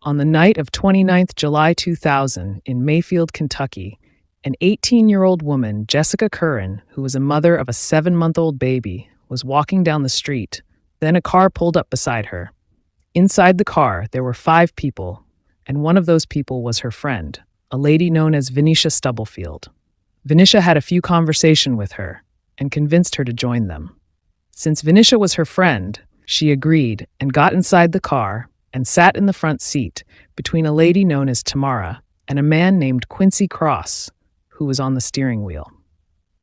On the night of 29th July 2000 in Mayfield, Kentucky, an 18-year-old woman, Jessica Currin, who was a mother of a 7-month-old baby, was walking down the street. Then a car pulled up beside her. Inside the car, there were 5 people, and one of those people was her friend, a lady known as Vinisha Stubblefield. Vinisha had a few conversations with her and convinced her to join them. Since Vinisha was her friend, she agreed and got inside the car and sat in the front seat between a lady known as Tamara and a man named Quincy Cross, who was on the steering wheel.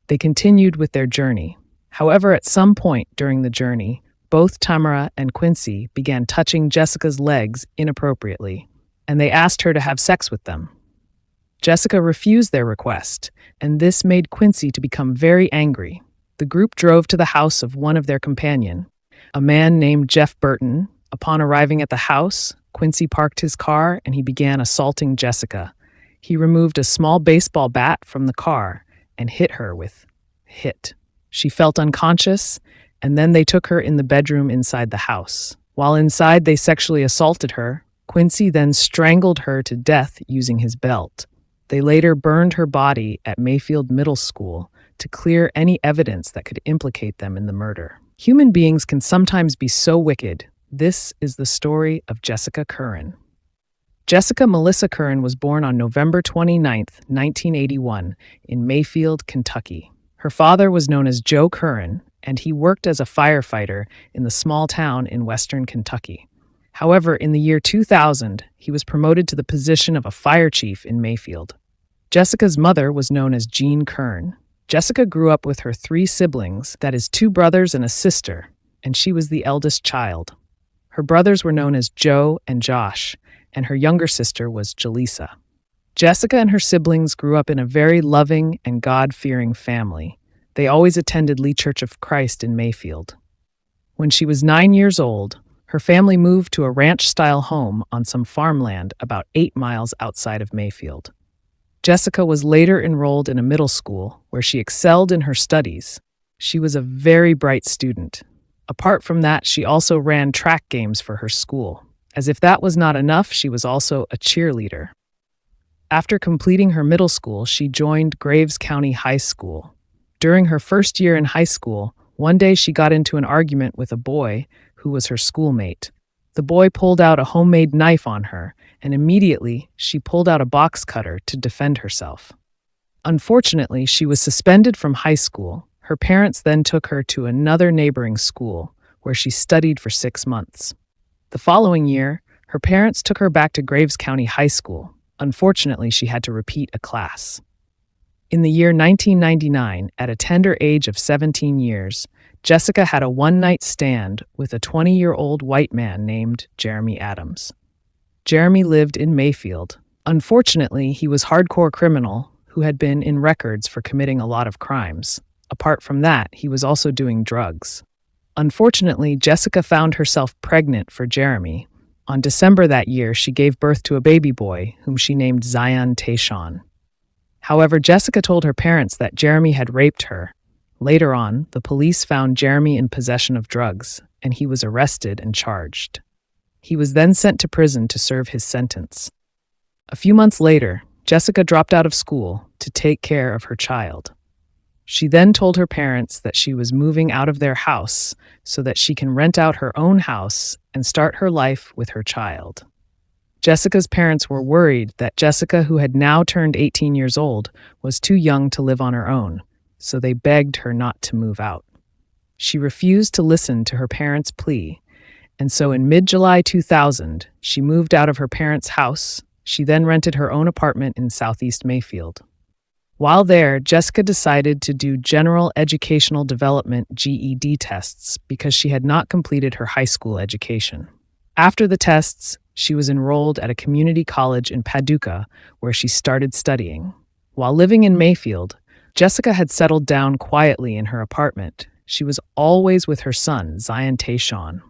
They continued with their journey. However, at some point during the journey, both Tamara and Quincy began touching Jessica's legs inappropriately, and they asked her to have sex with them. Jessica refused their request, and this made Quincy to become very angry. The group drove to the house of one of their companion, a man named Jeff Burton. Upon arriving at the house, Quincy parked his car and he began assaulting Jessica. He removed a small baseball bat from the car and hit her with hit. She felt unconscious, and then they took her in the bedroom inside the house. While inside, they sexually assaulted her. Quincy then strangled her to death using his belt. They later burned her body at Mayfield Middle School to clear any evidence that could implicate them in the murder. Human beings can sometimes be so wicked. This is the story of Jessica Currin. Jessica Melissa Currin was born on November 29, 1981, in Mayfield, Kentucky. Her father was known as Joe Currin, and he worked as a firefighter in the small town in western Kentucky. However, in the year 2000, he was promoted to the position of a fire chief in Mayfield. Jessica's mother was known as Jean Currin. Jessica grew up with her 3 siblings, that is 2 brothers and a sister, and she was the eldest child. Her brothers were known as Joe and Josh, and her younger sister was Jaleesa. Jessica and her siblings grew up in a very loving and God-fearing family. They always attended Lee Church of Christ in Mayfield. When she was 9 years old, her family moved to a ranch-style home on some farmland about 8 miles outside of Mayfield. Jessica was later enrolled in a middle school where she excelled in her studies. She was a very bright student. Apart from that, she also ran track games for her school. As if that was not enough, she was also a cheerleader. After completing her middle school, she joined Graves County High School. During her first year in high school, one day she got into an argument with a boy who was her schoolmate. The boy pulled out a homemade knife on her, and immediately she pulled out a box cutter to defend herself. Unfortunately, she was suspended from high school. Her parents then took her to another neighboring school, where she studied for 6 months. The following year, her parents took her back to Graves County High School. Unfortunately, she had to repeat a class. In the year 1999, at a tender age of 17 years, Jessica had a one-night stand with a 20-year-old white man named Jeremy Adams. Jeremy lived in Mayfield. Unfortunately, he was a hardcore criminal who had been in records for committing a lot of crimes. Apart from that, he was also doing drugs. Unfortunately, Jessica found herself pregnant for Jeremy. On December that year, she gave birth to a baby boy, whom she named Zion Tayshawn. However, Jessica told her parents that Jeremy had raped her. Later on, the police found Jeremy in possession of drugs, and he was arrested and charged. He was then sent to prison to serve his sentence. A few months later, Jessica dropped out of school to take care of her child. She then told her parents that she was moving out of their house so that she can rent out her own house and start her life with her child. Jessica's parents were worried that Jessica, who had now turned 18 years old, was too young to live on her own, so they begged her not to move out. She refused to listen to her parents' plea, and so in mid-July 2000, she moved out of her parents' house. She then rented her own apartment in Southeast Mayfield. While there, Jessica decided to do General Educational Development (GED) tests because she had not completed her high school education. After the tests, she was enrolled at a community college in Paducah, where she started studying. While living in Mayfield, Jessica had settled down quietly in her apartment. She was always with her son, Zion Tayshawn.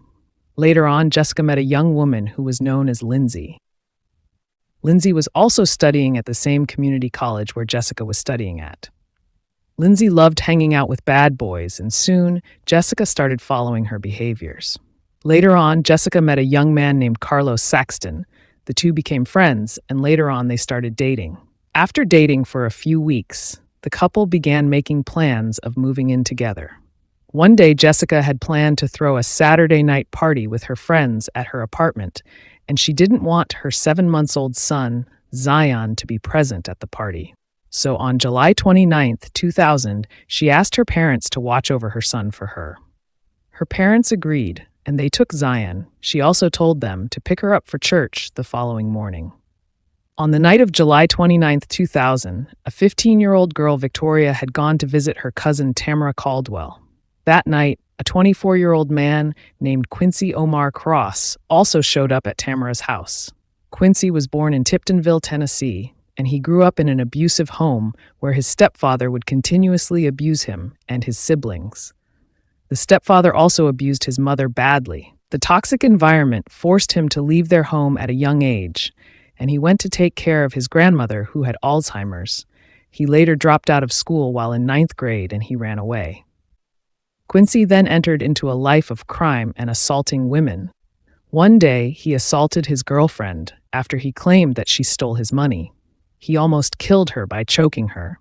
Later on, Jessica met a young woman who was known as Lindsay. Lindsay was also studying at the same community college where Jessica was studying at. Lindsay loved hanging out with bad boys, and soon, Jessica started following her behaviors. Later on, Jessica met a young man named Carlos Saxton. The two became friends, and later on they started dating. After dating for a few weeks, the couple began making plans of moving in together. One day, Jessica had planned to throw a Saturday night party with her friends at her apartment, and she didn't want her 7-month-old son, Zion, to be present at the party. So on July 29th, 2000, she asked her parents to watch over her son for her. Her parents agreed, and they took Zion. She also told them to pick her up for church the following morning. On the night of July 29th, 2000, a 15-year-old girl, Victoria, had gone to visit her cousin Tamara Caldwell. That night, a 24-year-old man named Quincy Cross also showed up at Tamara's house. Quincy was born in Tiptonville, Tennessee, and he grew up in an abusive home where his stepfather would continuously abuse him and his siblings. The stepfather also abused his mother badly. The toxic environment forced him to leave their home at a young age, and he went to take care of his grandmother who had Alzheimer's. He later dropped out of school while in 9th grade and he ran away. Quincy then entered into a life of crime and assaulting women. One day, he assaulted his girlfriend after he claimed that she stole his money. He almost killed her by choking her.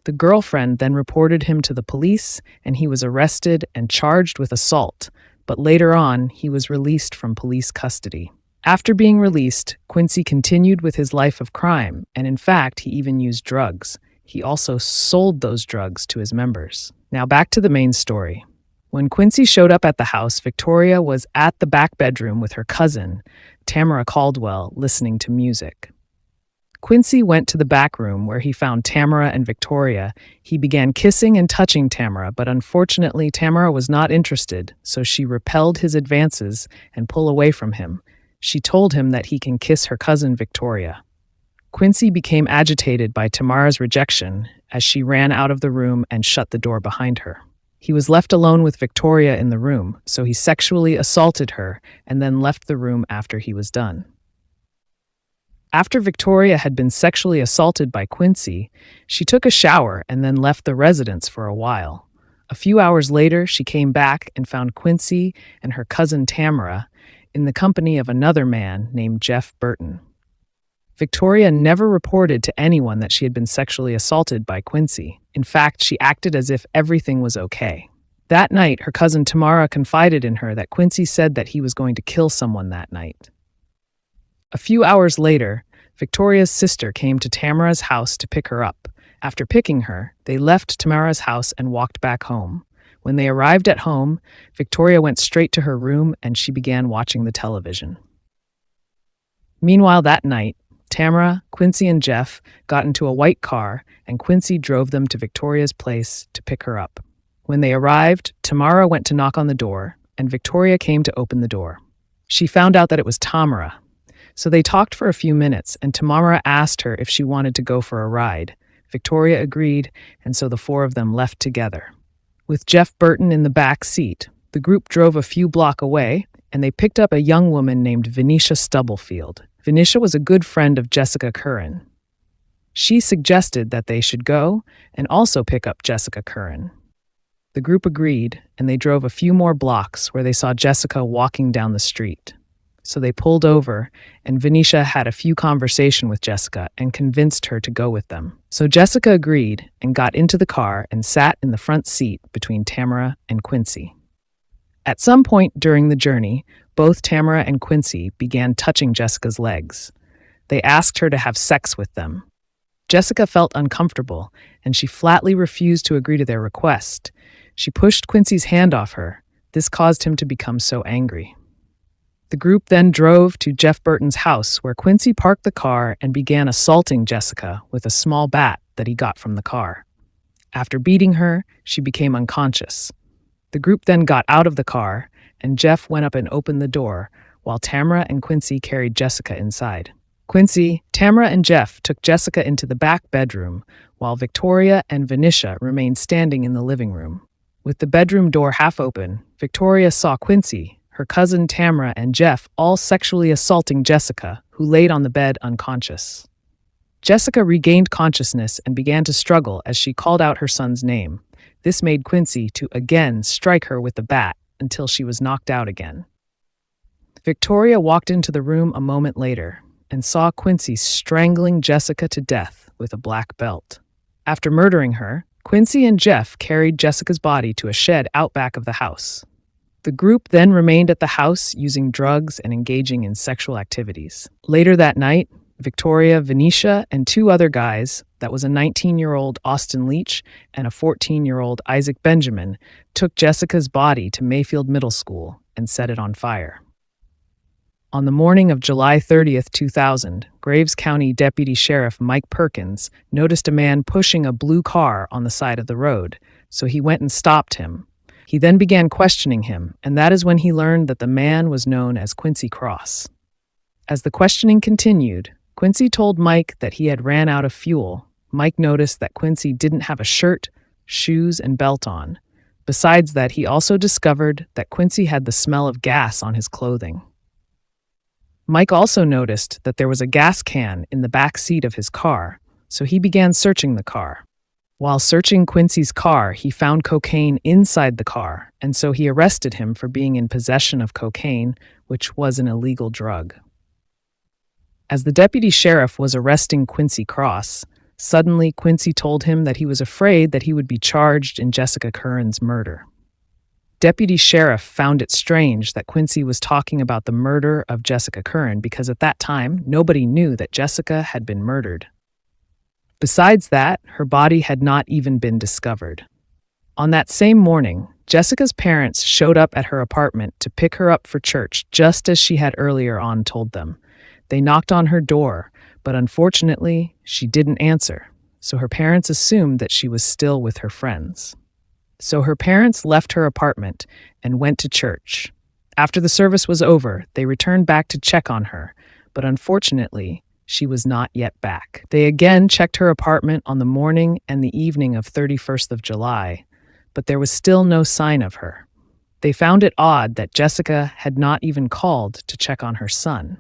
The girlfriend then reported him to the police, and he was arrested and charged with assault, but later on, he was released from police custody. After being released, Quincy continued with his life of crime, and in fact, he even used drugs. He also sold those drugs to his members. Now back to the main story. When Quincy showed up at the house, Victoria was at the back bedroom with her cousin, Tamara Caldwell, listening to music. Quincy went to the back room where he found Tamara and Victoria. He began kissing and touching Tamara, but unfortunately Tamara was not interested, so she repelled his advances and pulled away from him. She told him that he can kiss her cousin Victoria. Quincy became agitated by Tamara's rejection as she ran out of the room and shut the door behind her. He was left alone with Victoria in the room, so he sexually assaulted her and then left the room after he was done. After Victoria had been sexually assaulted by Quincy, she took a shower and then left the residence for a while. A few hours later, she came back and found Quincy and her cousin Tamara in the company of another man named Jeff Burton. Victoria never reported to anyone that she had been sexually assaulted by Quincy. In fact, she acted as if everything was okay. That night, her cousin Tamara confided in her that Quincy said that he was going to kill someone that night. A few hours later, Victoria's sister came to Tamara's house to pick her up. After picking her, they left Tamara's house and walked back home. When they arrived at home, Victoria went straight to her room and she began watching the television. Meanwhile, that night, Tamara, Quincy, and Jeff got into a white car, and Quincy drove them to Victoria's place to pick her up. When they arrived, Tamara went to knock on the door, and Victoria came to open the door. She found out that it was Tamara. So they talked for a few minutes, and Tamara asked her if she wanted to go for a ride. Victoria agreed, and so the four of them left together. With Jeff Burton in the back seat, the group drove a few blocks away, and they picked up a young woman named Vinisha Stubblefield. Vinisha was a good friend of Jessica Currin. She suggested that they should go and also pick up Jessica Currin. The group agreed, and they drove a few more blocks where they saw Jessica walking down the street. So they pulled over, and Vinisha had a few conversations with Jessica and convinced her to go with them. So Jessica agreed and got into the car and sat in the front seat between Tamara and Quincy. At some point during the journey, both Tamara and Quincy began touching Jessica's legs. They asked her to have sex with them. Jessica felt uncomfortable, and she flatly refused to agree to their request. She pushed Quincy's hand off her. This caused him to become so angry. The group then drove to Jeff Burton's house, where Quincy parked the car and began assaulting Jessica with a small bat that he got from the car. After beating her, she became unconscious. The group then got out of the car, and Jeff went up and opened the door, while Tamara and Quincy carried Jessica inside. Quincy, Tamara, and Jeff took Jessica into the back bedroom, while Victoria and Vinisha remained standing in the living room. With the bedroom door half open, Victoria saw Quincy, her cousin Tamara, and Jeff all sexually assaulting Jessica, who laid on the bed unconscious. Jessica regained consciousness and began to struggle as she called out her son's name. This made Quincy to again strike her with the bat until she was knocked out again. Victoria walked into the room a moment later. and saw Quincy strangling Jessica to death with a black belt. After murdering her, Quincy and Jeff carried Jessica's body to a shed out back of the house. The group then remained at the house using drugs and engaging in sexual activities. Later that night, Victoria, Vinisha, and two other guys, that was a 19-year-old Austin Leach and a 14-year-old Isaac Benjamin, took Jessica's body to Mayfield Middle School and set it on fire. On the morning of July 30th, 2000, Graves County Deputy Sheriff Mike Perkins noticed a man pushing a blue car on the side of the road, so he went and stopped him. He then began questioning him, and that is when he learned that the man was known as Quincy Cross. As the questioning continued, Quincy told Mike that he had ran out of fuel. Mike noticed that Quincy didn't have a shirt, shoes, and belt on. Besides that, he also discovered that Quincy had the smell of gas on his clothing. Mike also noticed that there was a gas can in the back seat of his car, so he began searching the car. While searching Quincy's car, he found cocaine inside the car, and so he arrested him for being in possession of cocaine, which was an illegal drug. As the deputy sheriff was arresting Quincy Cross, suddenly Quincy told him that he was afraid that he would be charged in Jessica Currin's murder. Deputy Sheriff found it strange that Quincy was talking about the murder of Jessica Currin because at that time, nobody knew that Jessica had been murdered. Besides that, her body had not even been discovered. On that same morning, Jessica's parents showed up at her apartment to pick her up for church just as she had earlier on told them. They knocked on her door, but unfortunately, she didn't answer, so her parents assumed that she was still with her friends. So her parents left her apartment and went to church. After the service was over, they returned back to check on her, but unfortunately, she was not yet back. They again checked her apartment on the morning and the evening of 31st of July, but there was still no sign of her. They found it odd that Jessica had not even called to check on her son.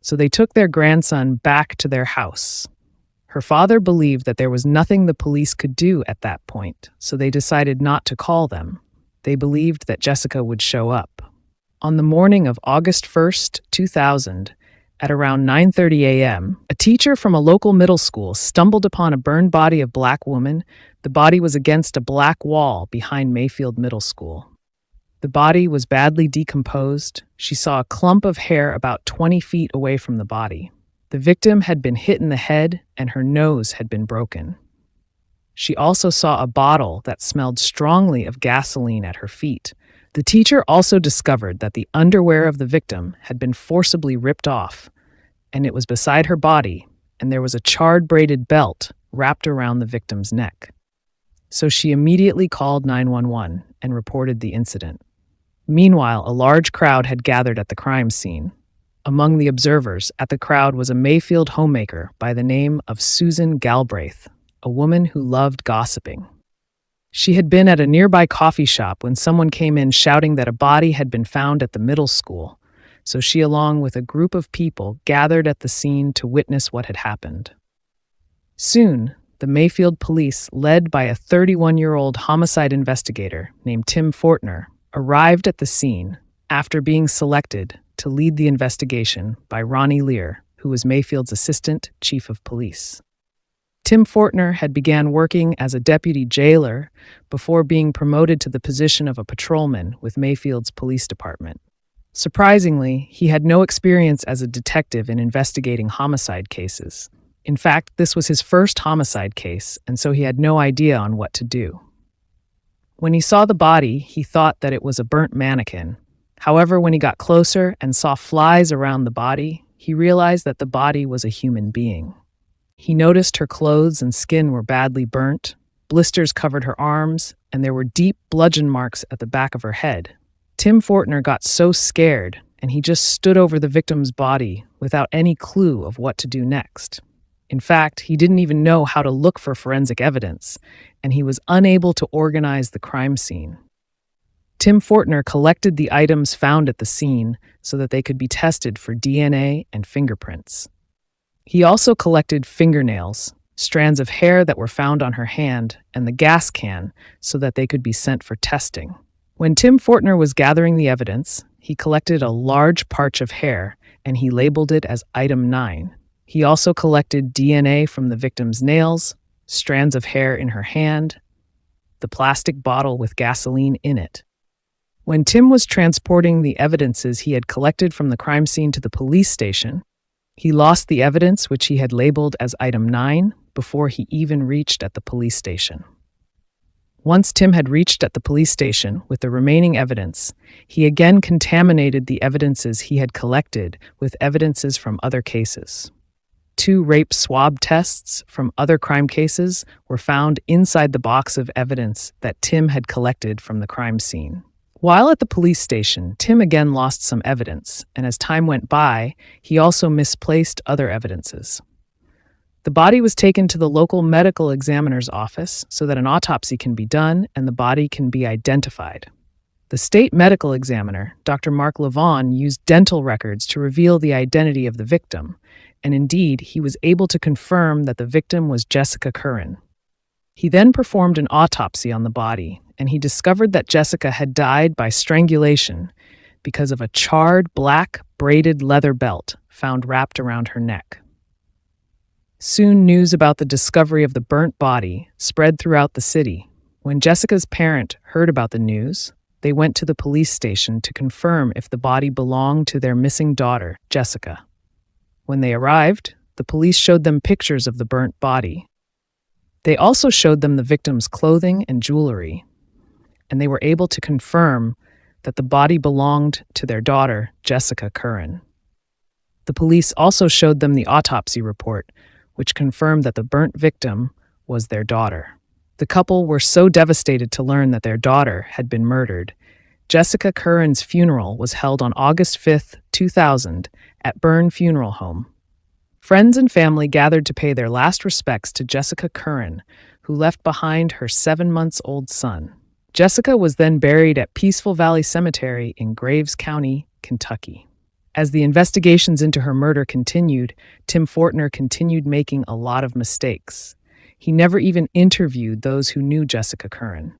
So they took their grandson back to their house. Her father believed that there was nothing the police could do at that point, so they decided not to call them. They believed that Jessica would show up. On the morning of August 1st, 2000, at around 9:30 a.m., a teacher from a local middle school stumbled upon a burned body of black woman. The body was against a black wall behind Mayfield Middle School. The body was badly decomposed. She saw a clump of hair about 20 feet away from the body. The victim had been hit in the head and her nose had been broken. She also saw a bottle that smelled strongly of gasoline at her feet. The teacher also discovered that the underwear of the victim had been forcibly ripped off, and it was beside her body, and there was a charred braided belt wrapped around the victim's neck. So she immediately called 911 and reported the incident. Meanwhile, a large crowd had gathered at the crime scene. Among the observers at the crowd was a Mayfield homemaker by the name of Susan Galbraith, a woman who loved gossiping. She had been at a nearby coffee shop when someone came in shouting that a body had been found at the middle school, so she, along with a group of people, gathered at the scene to witness what had happened. Soon, the Mayfield police, led by a 31-year-old homicide investigator named Tim Fortner, arrived at the scene after being selected to lead the investigation by Ronnie Lear, who was Mayfield's assistant chief of police. Tim Fortner had began working as a deputy jailer before being promoted to the position of a patrolman with Mayfield's police department. Surprisingly, he had no experience as a detective in investigating homicide cases. In fact, this was his first homicide case, and so he had no idea on what to do. When he saw the body, he thought that it was a burnt mannequin. However, when he got closer and saw flies around the body, he realized that the body was a human being. He noticed her clothes and skin were badly burnt, blisters covered her arms, and there were deep bludgeon marks at the back of her head. Tim Fortner got so scared, and he just stood over the victim's body without any clue of what to do next. In fact, he didn't even know how to look for forensic evidence, and he was unable to organize the crime scene. Tim Fortner collected the items found at the scene so that they could be tested for DNA and fingerprints. He also collected fingernails, strands of hair that were found on her hand, and the gas can so that they could be sent for testing. When Tim Fortner was gathering the evidence, he collected a large parch of hair and he labeled it as Item 9. He also collected DNA from the victim's nails, strands of hair in her hand, the plastic bottle with gasoline in it. When Tim was transporting the evidences he had collected from the crime scene to the police station, he lost the evidence which he had labeled as Item 9 before he even reached at the police station. Once Tim had reached at the police station with the remaining evidence, he again contaminated the evidences he had collected with evidences from other cases. 2 rape swab tests from other crime cases were found inside the box of evidence that Tim had collected from the crime scene. While at the police station, Tim again lost some evidence, and as time went by, he also misplaced other evidences. The body was taken to the local medical examiner's office so that an autopsy can be done and the body can be identified. The state medical examiner, Dr. Mark Levon, used dental records to reveal the identity of the victim, and indeed, he was able to confirm that the victim was Jessica Currin. He then performed an autopsy on the body, and he discovered that Jessica had died by strangulation because of a charred black braided leather belt found wrapped around her neck. Soon news about the discovery of the burnt body spread throughout the city. When Jessica's parent heard about the news, they went to the police station to confirm if the body belonged to their missing daughter, Jessica. When they arrived, the police showed them pictures of the burnt body. They also showed them the victim's clothing and jewelry, and they were able to confirm that the body belonged to their daughter, Jessica Currin. The police also showed them the autopsy report, which confirmed that the burnt victim was their daughter. The couple were so devastated to learn that their daughter had been murdered. Jessica Currin's funeral was held on August 5, 2000, at Byrne Funeral Home. Friends and family gathered to pay their last respects to Jessica Currin, who left behind her 7-month-old son. Jessica was then buried at Peaceful Valley Cemetery in Graves County, Kentucky. As the investigations into her murder continued, Tim Fortner continued making a lot of mistakes. He never even interviewed those who knew Jessica Currin.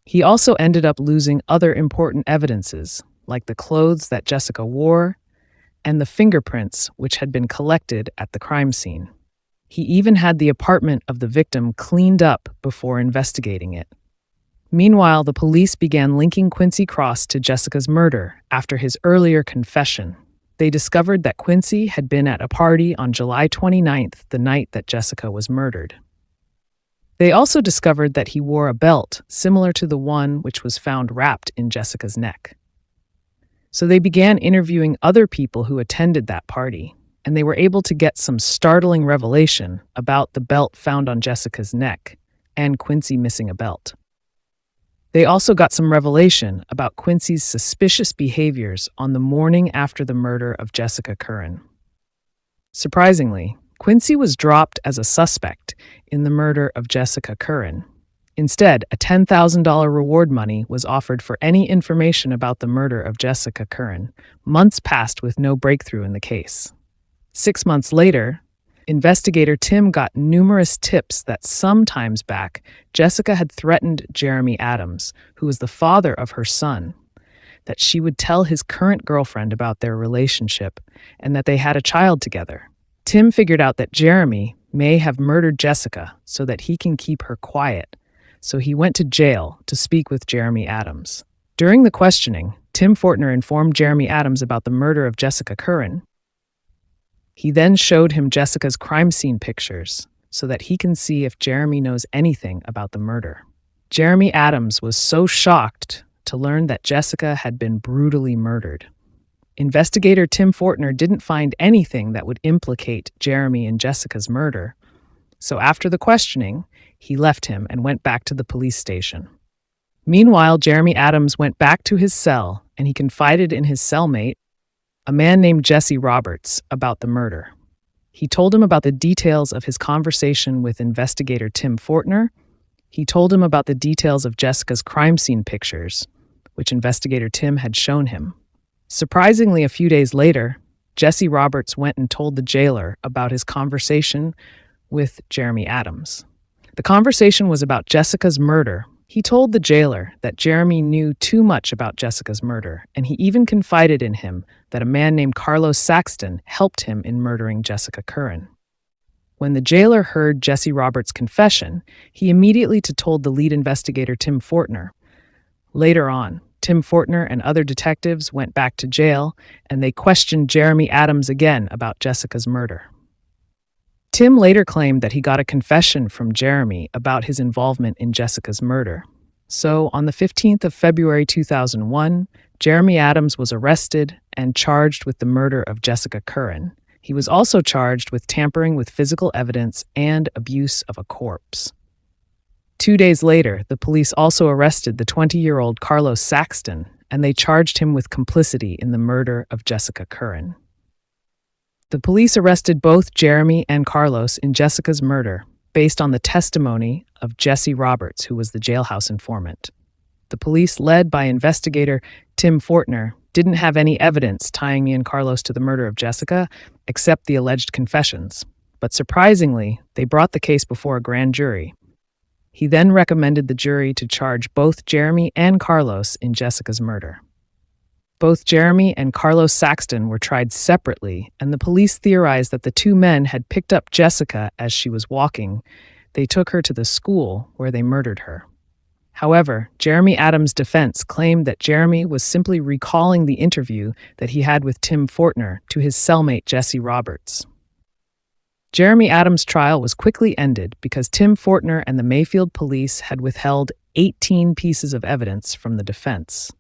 He also ended up losing other important evidences, like the clothes that Jessica wore and the fingerprints which had been collected at the crime scene. He even had the apartment of the victim cleaned up before investigating it. Meanwhile, the police began linking Quincy Cross to Jessica's murder after his earlier confession. They discovered that Quincy had been at a party on July 29th, the night that Jessica was murdered. They also discovered that he wore a belt similar to the one which was found wrapped in Jessica's neck. So they began interviewing other people who attended that party, and they were able to get some startling revelation about the belt found on Jessica's neck and Quincy missing a belt. They also got some revelation about Quincy's suspicious behaviors on the morning after the murder of Jessica Currin. Surprisingly, Quincy was dropped as a suspect in the murder of Jessica Currin. Instead, a $10,000 reward money was offered for any information about the murder of Jessica Currin. Months passed with no breakthrough in the case. 6 months later, investigator Tim got numerous tips that sometimes back Jessica had threatened Jeremy Adams, who was the father of her son, that she would tell his current girlfriend about their relationship and that they had a child together. Tim figured out that Jeremy may have murdered Jessica so that he can keep her quiet, so he went to jail to speak with Jeremy Adams. During the questioning, Tim Fortner informed Jeremy Adams about the murder of Jessica Currin. He then showed him Jessica's crime scene pictures so that he can see if Jeremy knows anything about the murder. Jeremy Adams was so shocked to learn that Jessica had been brutally murdered. Investigator Tim Fortner didn't find anything that would implicate Jeremy in Jessica's murder, so after the questioning, he left him and went back to the police station. Meanwhile, Jeremy Adams went back to his cell and he confided in his cellmate, a man named Jesse Roberts, about the murder. He told him about the details of his conversation with investigator Tim Fortner. He told him about the details of Jessica's crime scene pictures, which investigator Tim had shown him. Surprisingly, a few days later, Jesse Roberts went and told the jailer about his conversation with Jeremy Adams. The conversation was about Jessica's murder, He told the jailer that Jeremy knew too much about Jessica's murder, and he even confided in him that a man named Carlos Saxton helped him in murdering Jessica Currin. When the jailer heard Jesse Roberts' confession, he immediately told the lead investigator, Tim Fortner. Later on, Tim Fortner and other detectives went back to jail, and they questioned Jeremy Adams again about Jessica's murder. Tim later claimed that he got a confession from Jeremy about his involvement in Jessica's murder. So, on the 15th of February 2001, Jeremy Adams was arrested and charged with the murder of Jessica Currin. He was also charged with tampering with physical evidence and abuse of a corpse. 2 days later, the police also arrested the 20-year-old Carlos Saxton, and they charged him with complicity in the murder of Jessica Currin. The police arrested both Jeremy and Carlos in Jessica's murder based on the testimony of Jesse Roberts, who was the jailhouse informant. The police, led by investigator Tim Fortner, didn't have any evidence tying me and Carlos to the murder of Jessica, except the alleged confessions. But surprisingly, they brought the case before a grand jury. He then recommended the jury to charge both Jeremy and Carlos in Jessica's murder. Both Jeremy and Carlos Saxton were tried separately, and the police theorized that the two men had picked up Jessica as she was walking. They took her to the school where they murdered her. However, Jeremy Adams' defense claimed that Jeremy was simply recalling the interview that he had with Tim Fortner to his cellmate Jesse Roberts. Jeremy Adams' trial was quickly ended because Tim Fortner and the Mayfield police had withheld 18 pieces of evidence from the defense.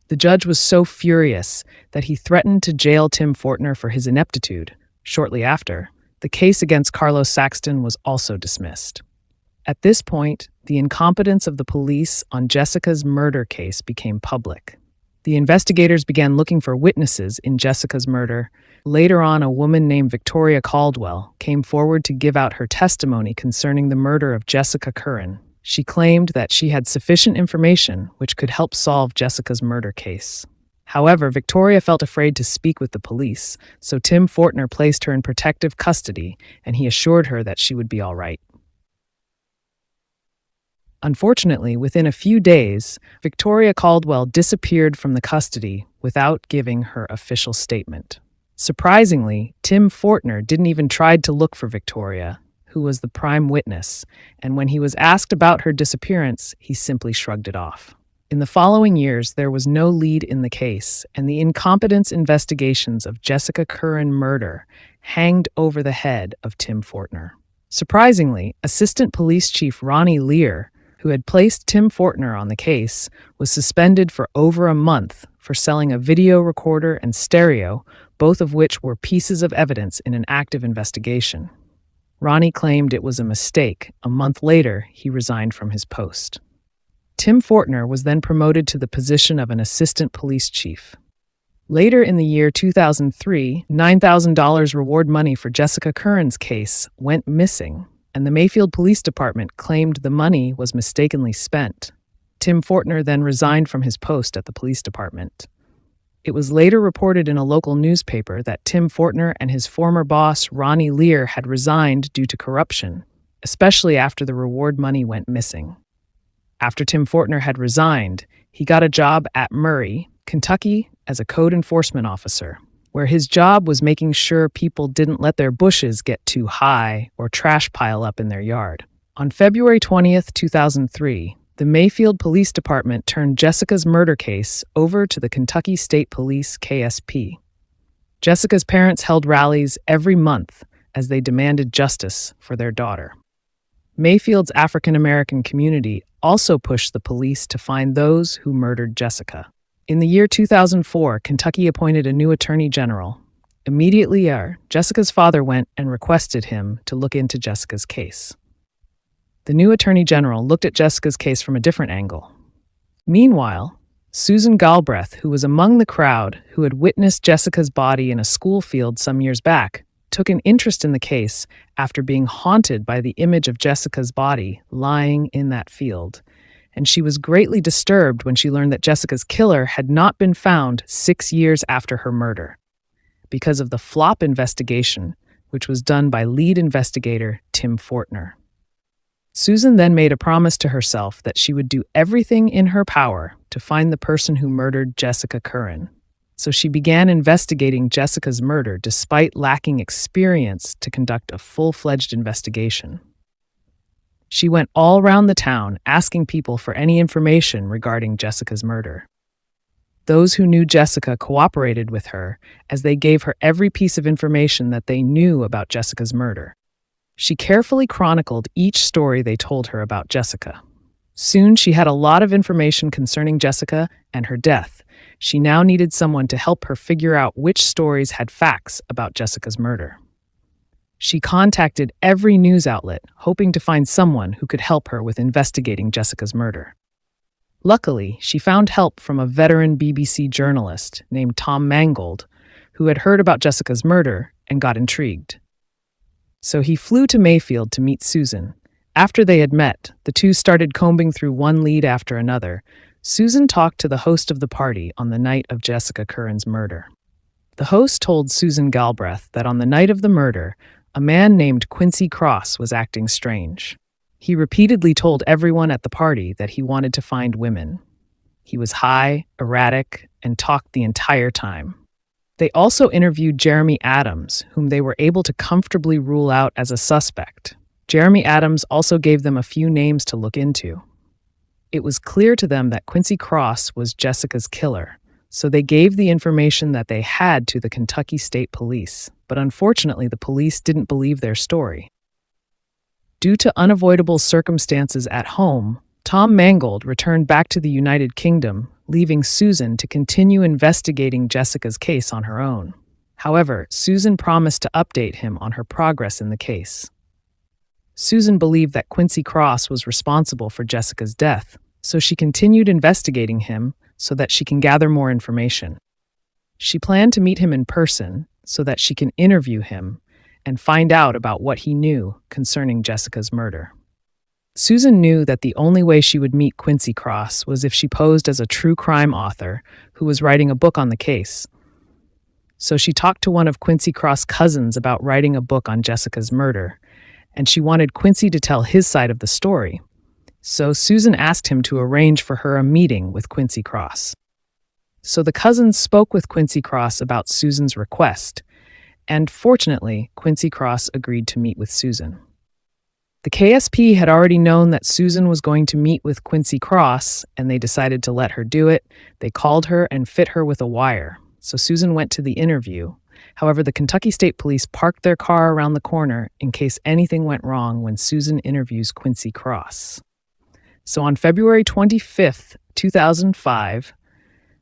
The judge was so furious that he threatened to jail Tim Fortner for his ineptitude. Shortly after, the case against Carlos Saxton was also dismissed. At this point, the incompetence of the police on Jessica's murder case became public. The investigators began looking for witnesses in Jessica's murder. Later on, a woman named Victoria Caldwell came forward to give out her testimony concerning the murder of Jessica Currin. She claimed that she had sufficient information which could help solve Jessica's murder case. However, Victoria felt afraid to speak with the police, so Tim Fortner placed her in protective custody, and he assured her that she would be all right. Unfortunately, within a few days, Victoria Caldwell disappeared from the custody without giving her official statement. Surprisingly, Tim Fortner didn't even try to look for Victoria, who was the prime witness, and when he was asked about her disappearance, he simply shrugged it off. In the following years, there was no lead in the case, and the incompetence investigations of Jessica Currin murder hanged over the head of Tim Fortner. Surprisingly, Assistant Police Chief Ronnie Lear, who had placed Tim Fortner on the case, was suspended for over a month for selling a video recorder and stereo, both of which were pieces of evidence in an active investigation. Ronnie claimed it was a mistake. A month later, he resigned from his post. Tim Fortner was then promoted to the position of an assistant police chief. Later in the year 2003, $9,000 reward money for Jessica Currin's case went missing, and the Mayfield Police Department claimed the money was mistakenly spent. Tim Fortner then resigned from his post at the police department. It was later reported in a local newspaper that Tim Fortner and his former boss, Ronnie Lear, had resigned due to corruption, especially after the reward money went missing. After Tim Fortner had resigned, he got a job at Murray, Kentucky, as a code enforcement officer, where his job was making sure people didn't let their bushes get too high or trash pile up in their yard. On February 20th, 2003, the Mayfield Police Department turned Jessica's murder case over to the Kentucky State Police, KSP. Jessica's parents held rallies every month as they demanded justice for their daughter. Mayfield's African-American community also pushed the police to find those who murdered Jessica. In the year 2004, Kentucky appointed a new attorney general. Immediately, Jessica's father went and requested him to look into Jessica's case. The new attorney general looked at Jessica's case from a different angle. Meanwhile, Susan Galbraith, who was among the crowd who had witnessed Jessica's body in a school field some years back, took an interest in the case after being haunted by the image of Jessica's body lying in that field. And she was greatly disturbed when she learned that Jessica's killer had not been found 6 years after her murder, because of the flop investigation, which was done by lead investigator Tim Fortner. Susan then made a promise to herself that she would do everything in her power to find the person who murdered Jessica Currin. So she began investigating Jessica's murder despite lacking experience to conduct a full-fledged investigation. She went all around the town asking people for any information regarding Jessica's murder. Those who knew Jessica cooperated with her as they gave her every piece of information that they knew about Jessica's murder. She carefully chronicled each story they told her about Jessica. Soon she had a lot of information concerning Jessica and her death. She now needed someone to help her figure out which stories had facts about Jessica's murder. She contacted every news outlet, hoping to find someone who could help her with investigating Jessica's murder. Luckily, she found help from a veteran BBC journalist named Tom Mangold, who had heard about Jessica's murder and got intrigued. So he flew to Mayfield to meet Susan. After they had met, the two started combing through one lead after another. Susan talked to the host of the party on the night of Jessica Currin's murder. The host told Susan Galbraith that on the night of the murder, a man named Quincy Cross was acting strange. He repeatedly told everyone at the party that he wanted to find women. He was high, erratic, and talked the entire time. They also interviewed Jeremy Adams, whom they were able to comfortably rule out as a suspect. Jeremy Adams also gave them a few names to look into. It was clear to them that Quincy Cross was Jessica's killer, so they gave the information that they had to the Kentucky State Police, but unfortunately the police didn't believe their story. Due to unavoidable circumstances at home, Tom Mangold returned back to the United Kingdom, leaving Susan to continue investigating Jessica's case on her own. However, Susan promised to update him on her progress in the case. Susan believed that Quincy Cross was responsible for Jessica's death, so she continued investigating him so that she can gather more information. She planned to meet him in person so that she can interview him and find out about what he knew concerning Jessica's murder. Susan knew that the only way she would meet Quincy Cross was if she posed as a true crime author who was writing a book on the case. So she talked to one of Quincy Cross' cousins about writing a book on Jessica's murder, and she wanted Quincy to tell his side of the story. So Susan asked him to arrange for her a meeting with Quincy Cross. So the cousins spoke with Quincy Cross about Susan's request, and fortunately, Quincy Cross agreed to meet with Susan. The KSP had already known that Susan was going to meet with Quincy Cross, and they decided to let her do it. They called her and fit her with a wire, so Susan went to the interview. However, the Kentucky State Police parked their car around the corner in case anything went wrong when Susan interviews Quincy Cross. So on February 25th, 2005,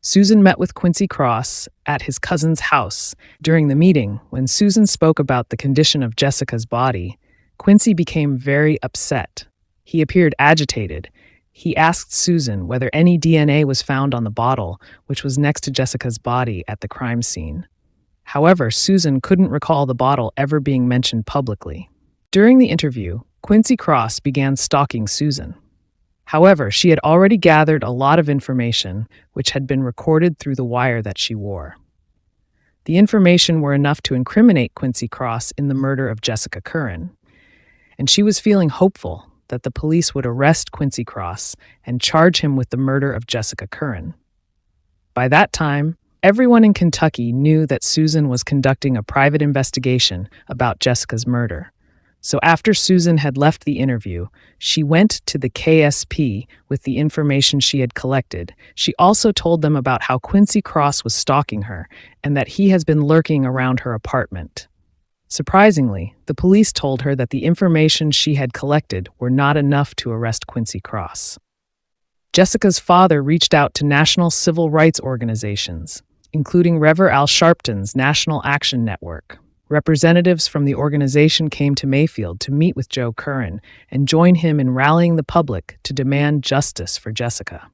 Susan met with Quincy Cross at his cousin's house. During the meeting, when Susan spoke about the condition of Jessica's body, Quincy became very upset. He appeared agitated. He asked Susan whether any DNA was found on the bottle, which was next to Jessica's body at the crime scene. However, Susan couldn't recall the bottle ever being mentioned publicly. During the interview, Quincy Cross began stalking Susan. However, she had already gathered a lot of information, which had been recorded through the wire that she wore. The information were enough to incriminate Quincy Cross in the murder of Jessica Currin, and she was feeling hopeful that the police would arrest Quincy Cross and charge him with the murder of Jessica Currin. By that time, everyone in Kentucky knew that Susan was conducting a private investigation about Jessica's murder. So after Susan had left the interview, she went to the KSP with the information she had collected. She also told them about how Quincy Cross was stalking her and that he has been lurking around her apartment. Surprisingly, the police told her that the information she had collected were not enough to arrest Quincy Cross. Jessica's father reached out to national civil rights organizations, including Rev. Al Sharpton's National Action Network. Representatives from the organization came to Mayfield to meet with Joe Currin and join him in rallying the public to demand justice for Jessica.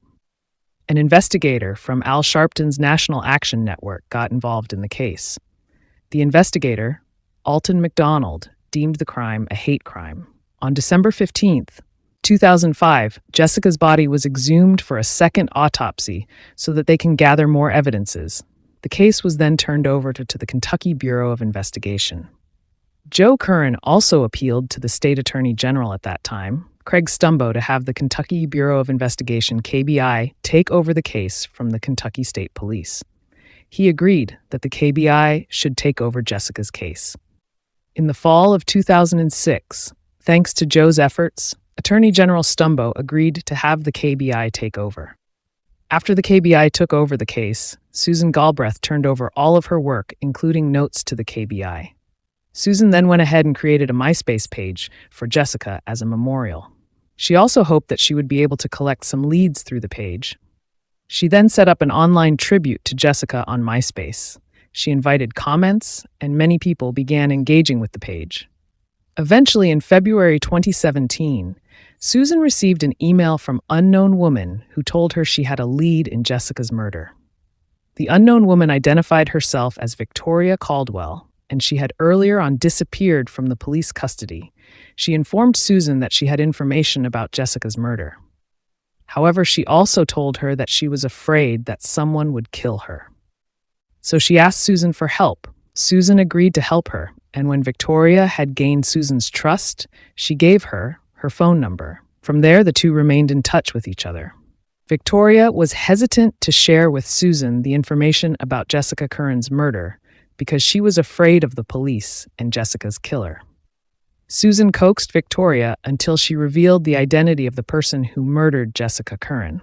An investigator from Al Sharpton's National Action Network got involved in the case. The investigator, Alton McDonald, deemed the crime a hate crime. On December 15th, 2005, Jessica's body was exhumed for a second autopsy so that they can gather more evidences. The case was then turned over to the Kentucky Bureau of Investigation. Joe Currin also appealed to the state attorney general at that time, Craig Stumbo to have the Kentucky Bureau of Investigation, KBI, take over the case from the Kentucky State Police. He agreed that the KBI should take over Jessica's case. In the fall of 2006, thanks to Joe's efforts, Attorney General Stumbo agreed to have the KBI take over. After the KBI took over the case, Susan Galbraith turned over all of her work, including notes to the KBI. Susan then went ahead and created a MySpace page for Jessica as a memorial. She also hoped that she would be able to collect some leads through the page. She then set up an online tribute to Jessica on MySpace. She invited comments, and many people began engaging with the page. Eventually, in February 2017, Susan received an email from an unknown woman who told her she had a lead in Jessica's murder. The unknown woman identified herself as Victoria Caldwell, and she had earlier on disappeared from the police custody. She informed Susan that she had information about Jessica's murder. However, she also told her that she was afraid that someone would kill her. So she asked Susan for help. Susan agreed to help her, and when Victoria had gained Susan's trust, she gave her her phone number. From there, the two remained in touch with each other. Victoria was hesitant to share with Susan the information about Jessica Currin's murder because she was afraid of the police and Jessica's killer. Susan coaxed Victoria until she revealed the identity of the person who murdered Jessica Currin.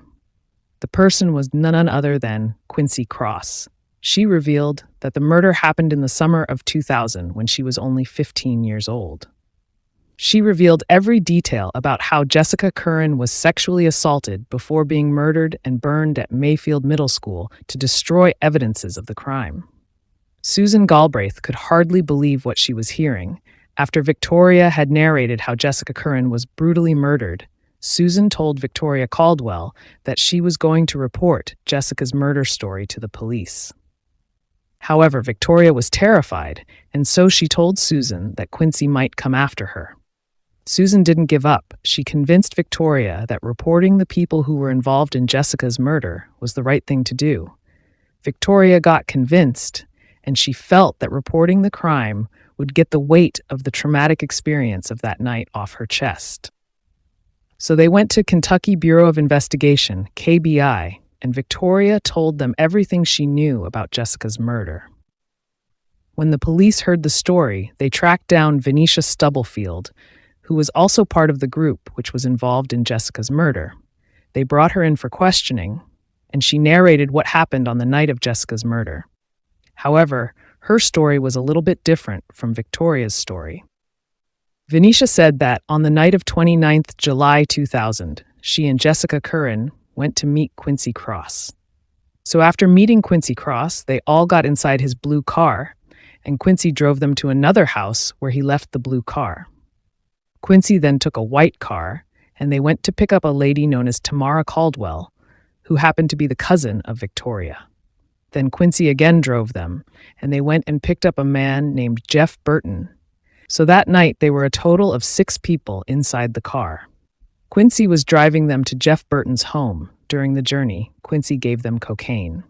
The person was none other than Quincy Cross. She revealed that the murder happened in the summer of 2000 when she was only 15 years old. She revealed every detail about how Jessica Currin was sexually assaulted before being murdered and burned at Mayfield Middle School to destroy evidences of the crime. Susan Galbraith could hardly believe what she was hearing. After Victoria had narrated how Jessica Currin was brutally murdered, Susan told Victoria Caldwell that she was going to report Jessica's murder story to the police. However, Victoria was terrified, and so she told Susan that Quincy might come after her. Susan didn't give up. She convinced Victoria that reporting the people who were involved in Jessica's murder was the right thing to do. Victoria got convinced, and she felt that reporting the crime would get the weight of the traumatic experience of that night off her chest. So they went to Kentucky Bureau of Investigation, KBI, and Victoria told them everything she knew about Jessica's murder. When the police heard the story, they tracked down Vinisha Stubblefield, who was also part of the group which was involved in Jessica's murder. They brought her in for questioning, and she narrated what happened on the night of Jessica's murder. However, her story was a little bit different from Victoria's story. Vinisha said that on the night of 29th July 2000, she and Jessica Currin went to meet Quincy Cross. So after meeting Quincy Cross, they all got inside his blue car, and Quincy drove them to another house where he left the blue car. Quincy then took a white car, and they went to pick up a lady known as Tamara Caldwell, who happened to be the cousin of Victoria. Then Quincy again drove them, and they went and picked up a man named Jeff Burton. So that night, they were a total of 6 people inside the car. Quincy was driving them to Jeff Burton's home. During the journey, Quincy gave them cocaine.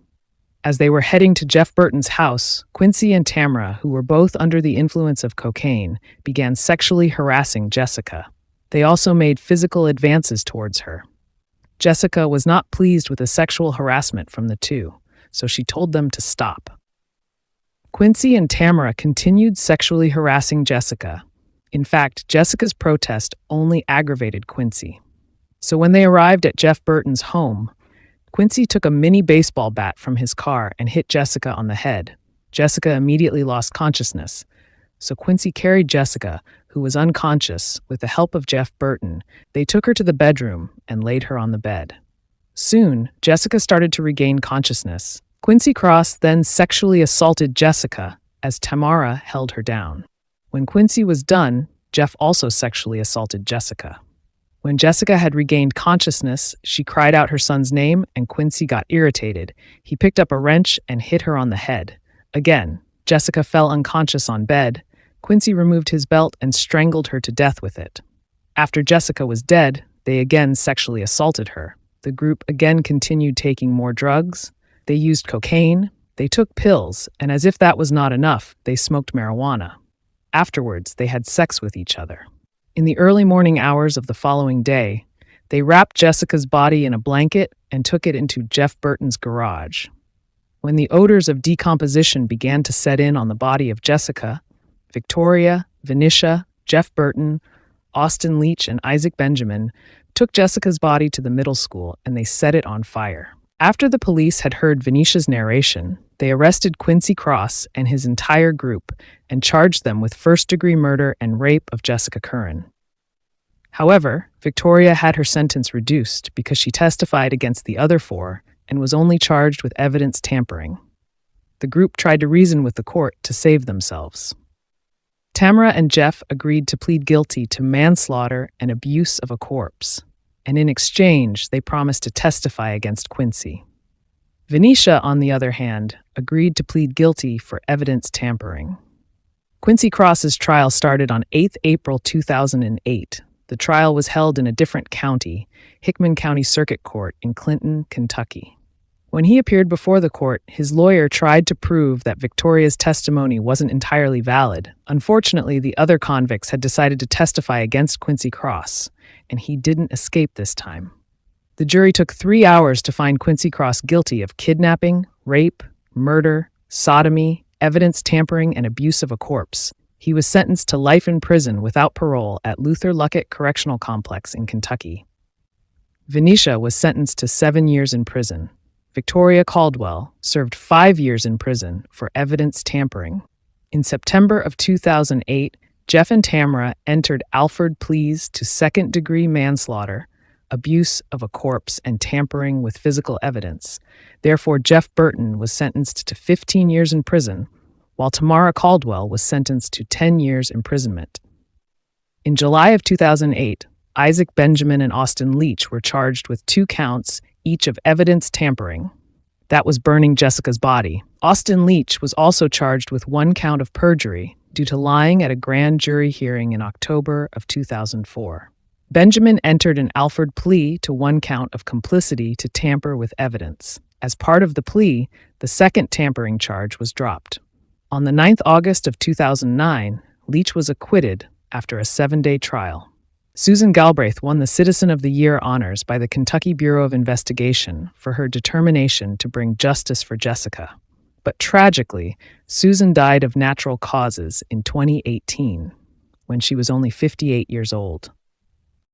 As they were heading to Jeff Burton's house, Quincy and Tamara, who were both under the influence of cocaine, began sexually harassing Jessica. They also made physical advances towards her. Jessica was not pleased with the sexual harassment from the two, so she told them to stop. Quincy and Tamara continued sexually harassing Jessica. In fact, Jessica's protest only aggravated Quincy. So when they arrived at Jeff Burton's home, Quincy took a mini baseball bat from his car and hit Jessica on the head. Jessica immediately lost consciousness. So Quincy carried Jessica, who was unconscious, with the help of Jeff Burton. They took her to the bedroom and laid her on the bed. Soon, Jessica started to regain consciousness. Quincy Cross then sexually assaulted Jessica as Tamara held her down. When Quincy was done, Jeff also sexually assaulted Jessica. When Jessica had regained consciousness, she cried out her son's name, and Quincy got irritated. He picked up a wrench and hit her on the head. Again, Jessica fell unconscious on bed. Quincy removed his belt and strangled her to death with it. After Jessica was dead, they again sexually assaulted her. The group again continued taking more drugs. They used cocaine, they took pills, and as if that was not enough, they smoked marijuana. Afterwards, they had sex with each other. In the early morning hours of the following day, they wrapped Jessica's body in a blanket and took it into Jeff Burton's garage. When the odors of decomposition began to set in on the body of Jessica, Victoria, Vinisha, Jeff Burton, Austin Leach, and Isaac Benjamin took Jessica's body to the middle school and they set it on fire. After the police had heard Vinisha's narration, they arrested Quincy Cross and his entire group and charged them with first-degree murder and rape of Jessica Currin. However, Victoria had her sentence reduced because she testified against the other four and was only charged with evidence tampering. The group tried to reason with the court to save themselves. Tamara and Jeff agreed to plead guilty to manslaughter and abuse of a corpse, and in exchange, they promised to testify against Quincy. Vinisha, on the other hand, agreed to plead guilty for evidence tampering. Quincy Cross's trial started on 8 April 2008. The trial was held in a different county, Hickman County Circuit Court in Clinton, Kentucky. When he appeared before the court, his lawyer tried to prove that Victoria's testimony wasn't entirely valid. Unfortunately, the other convicts had decided to testify against Quincy Cross, and he didn't escape this time. The jury took 3 hours to find Quincy Cross guilty of kidnapping, rape, murder, sodomy, evidence tampering, and abuse of a corpse. He was sentenced to life in prison without parole at Luther Luckett Correctional Complex in Kentucky. Vinisha was sentenced to 7 years in prison. Victoria Caldwell served 5 years in prison for evidence tampering. In September of 2008, Jeff and Tamara entered Alford pleas to second-degree manslaughter, abuse of a corpse, and tampering with physical evidence. Therefore, Jeff Burton was sentenced to 15 years in prison, while Tamara Caldwell was sentenced to 10 years imprisonment. In July of 2008, Isaac Benjamin and Austin Leach were charged with 2 counts each of evidence tampering. That was burning Jessica's body. Austin Leach was also charged with 1 count of perjury due to lying at a grand jury hearing in October of 2004. Benjamin entered an Alford plea to 1 count of complicity to tamper with evidence. As part of the plea, the second tampering charge was dropped. On the 9th August of 2009, Leach was acquitted after a 7-day trial. Susan Galbraith won the Citizen of the Year honors by the Kentucky Bureau of Investigation for her determination to bring justice for Jessica. But tragically, Susan died of natural causes in 2018, when she was only 58 years old.